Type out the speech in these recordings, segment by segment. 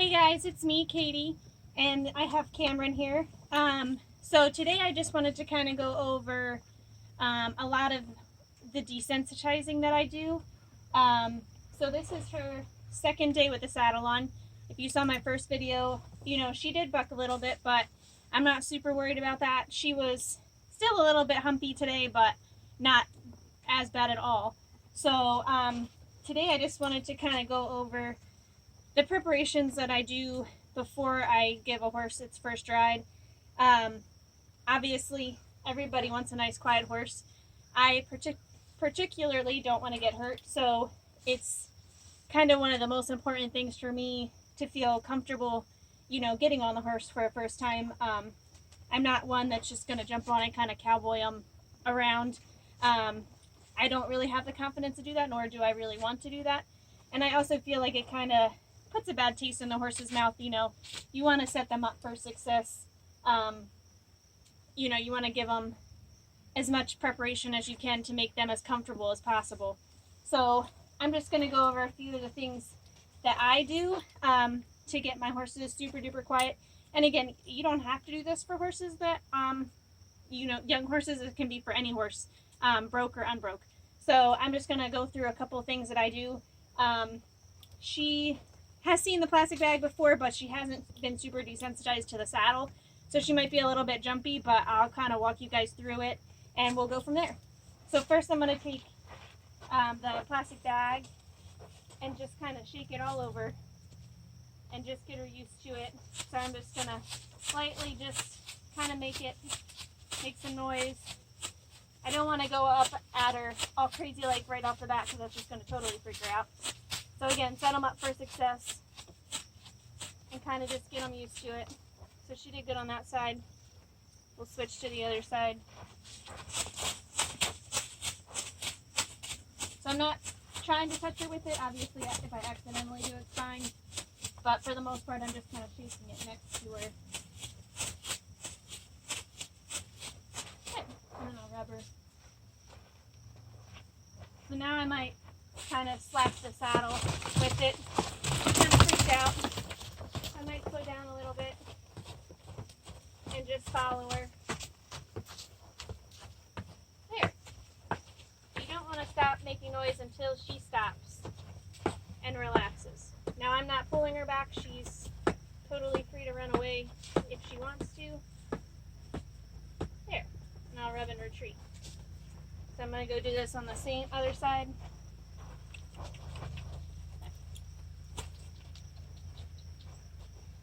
Hey guys, it's me, Katie, and I have Cameron here. So today I just wanted to kind of go over a lot of the desensitizing that I do. So this is her second day with the saddle on. If you saw my first video, you know, she did buck a little bit, but I'm not super worried about that. She was still a little bit humpy today, but not as bad at all. So today I just wanted to kind of go over the preparations that I do before I give a horse its first ride. Obviously, everybody wants a nice, quiet horse. I particularly don't want to get hurt, so it's kind of one of the most important things for me to feel comfortable, you know, getting on the horse for a first time. I'm not one that's just going to jump on and kind of cowboy them around. I don't really have the confidence to do that, nor do I really want to do that. And I also feel like it kind of puts a bad taste in the horse's mouth. You know, you want to set them up for success. You know, you want to give them as much preparation as you can to make them as comfortable as possible. So I'm just going to go over a few of the things that I do to get my horses super duper quiet. And again, you don't have to do this for horses that, you know, young horses. It can be for any horse, broke or unbroke. So I'm just going to go through a couple of things that I do. She has seen the plastic bag before, but she hasn't been super desensitized to the saddle. So she might be a little bit jumpy, but I'll kind of walk you guys through it and we'll go from there. So first I'm going to take the plastic bag and just kind of shake it all over and just get her used to it. So I'm just going to slightly just kind of make some noise. I don't want to go up at her all crazy like right off the bat because that's just going to totally freak her out. So again, set them up for success and kind of just get them used to it. So she did good on that side. We'll switch to the other side. So I'm not trying to touch her with it. Obviously, if I accidentally do, it's fine. But for the most part, I'm just kind of shaking it next to her. Okay. And then I'll rub her. So now I might kind of slap the saddle with it. She's kind of freaked out. I might slow down a little bit and just follow her. There. You don't want to stop making noise until she stops and relaxes. Now I'm not pulling her back. She's totally free to run away if she wants to. There. And I'll rub and retreat. So I'm going to go do this on the same other side.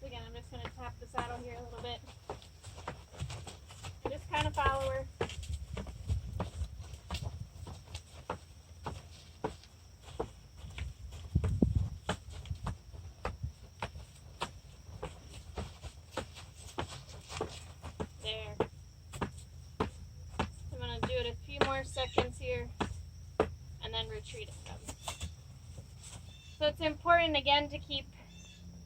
Again, I'm just going to tap the saddle here a little bit. And just kind of follow her. There. I'm going to do it a few more seconds here and then retreat it. So it's important again to keep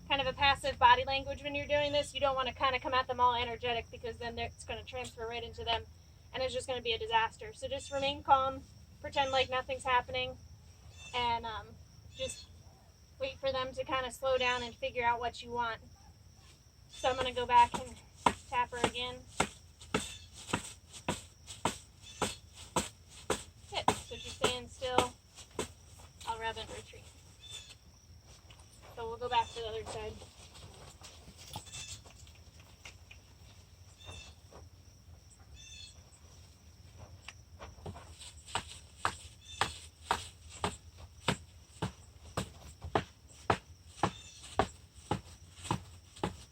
kind of a passive body language when you're doing this. You don't want to kind of come at them all energetic because then it's going to transfer right into them and it's just going to be a disaster. So just remain calm, pretend like nothing's happening, and just wait for them to kind of slow down and figure out what you want. So I'm going to go back and tap her again. Good. So she's staying still. I'll rub and retreat. So we'll go back to the other side.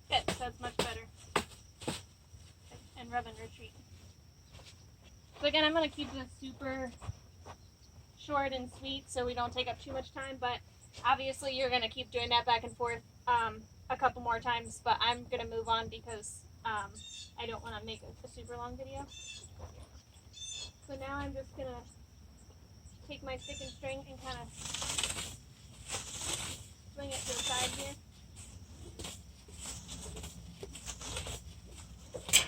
Good, so that's much better. And rub and retreat. So again, I'm going to keep this super short and sweet so we don't take up too much time, but obviously you're going to keep doing that back and forth a couple more times, but I'm going to move on because I don't want to make a super long video. So now I'm just going to take my stick and string and kind of swing it to the side here.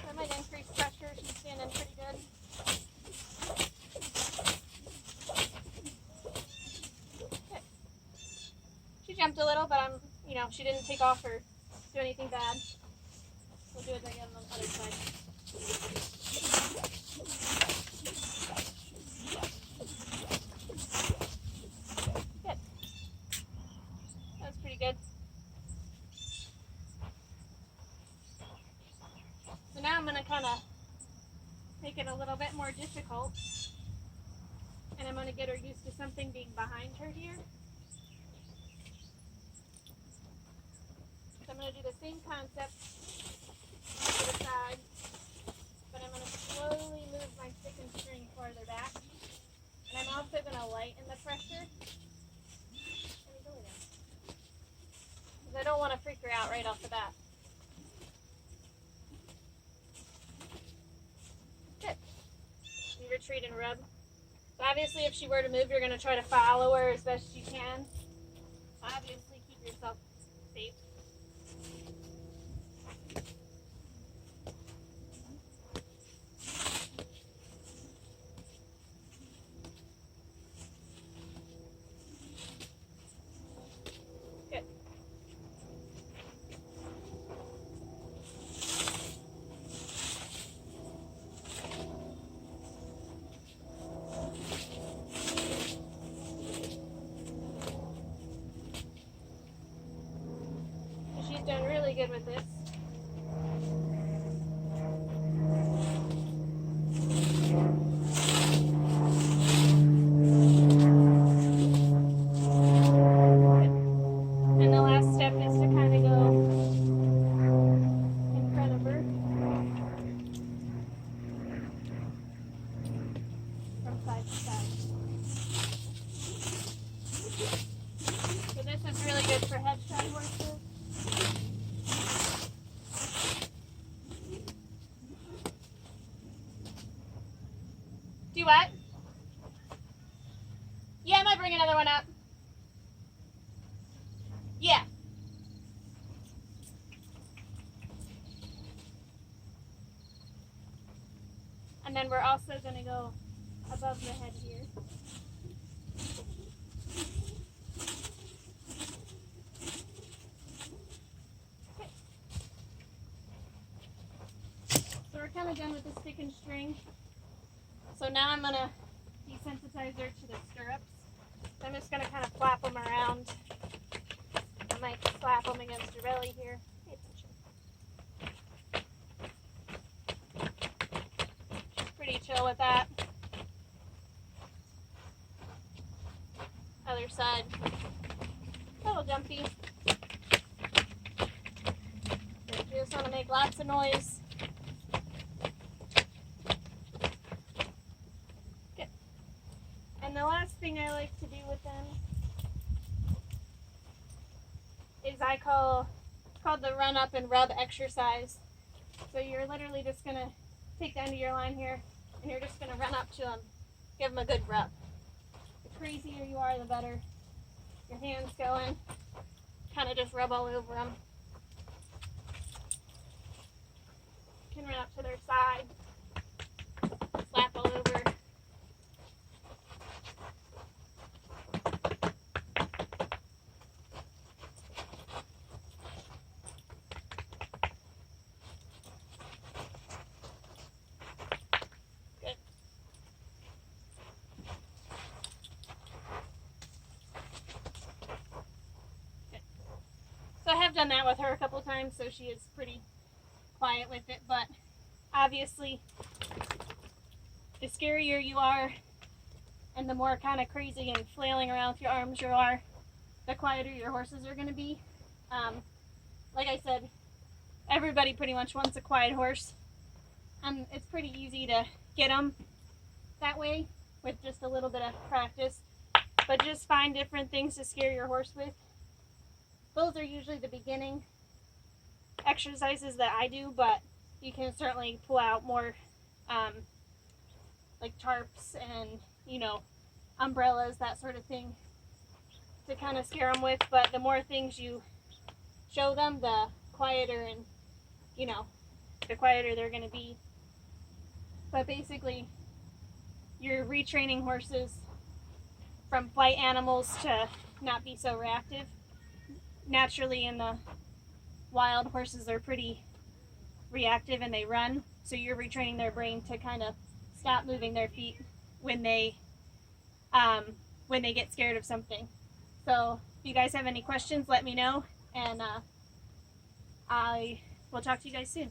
That might increase pressure. She's standing pretty good. jumped a little, but I'm, you know, she didn't take off or do anything bad. We'll do it again on the other side. Good. That's pretty good. So now I'm going to kind of make it a little bit more difficult. And I'm going to get her used to something being behind her here. So I'm going to do the same concept to the side, but I'm going to slowly move my stick and string farther back. And I'm also going to lighten the pressure. Because I don't want to freak her out right off the bat. Good. You retreat and rub. So obviously if she were to move, you're going to try to follow her as best you can. Obviously keep yourself safe. Good. She's done really good with this. And the last step is to kind of go in front of her from side to side. So this is really good for headstrong horses. Do what? Yeah, I might bring another one up. Yeah. And then we're also going to go above the head here. Okay. So we're kind of done with the stick and string. So now I'm going to desensitize her to the stirrups. So I'm just going to kind of flap them around. I might slap them against her belly here. Pay attention. Pretty chill with that. Other side. A little jumpy. You just want to make lots of noise. Good. And the last thing I like to do with them is it's called the run up and rub exercise. So you're literally just going to take the end of your line here and you're just going to run up to them, give them a good rub. The crazier you are, the better. Your hands going, kind of just rub all over them. You can run up to their side, slap all over. So I have done that with her a couple times, so she is pretty quiet with it, but obviously the scarier you are and the more kind of crazy and flailing around with your arms you are, the quieter your horses are going to be. Like I said, everybody pretty much wants a quiet horse, and it's pretty easy to get them that way with just a little bit of practice, but just find different things to scare your horse with. Those are usually the beginning exercises that I do, but you can certainly pull out more like tarps and, umbrellas, that sort of thing to kind of scare them with. But the more things you show them, the quieter and, the quieter they're going to be. But basically, you're retraining horses from flight animals to not be so reactive. naturally in the wild, horses are pretty reactive and they run. So you're retraining their brain to kind of stop moving their feet when they get scared of something. So if you guys have any questions, let me know, and I will talk to you guys soon.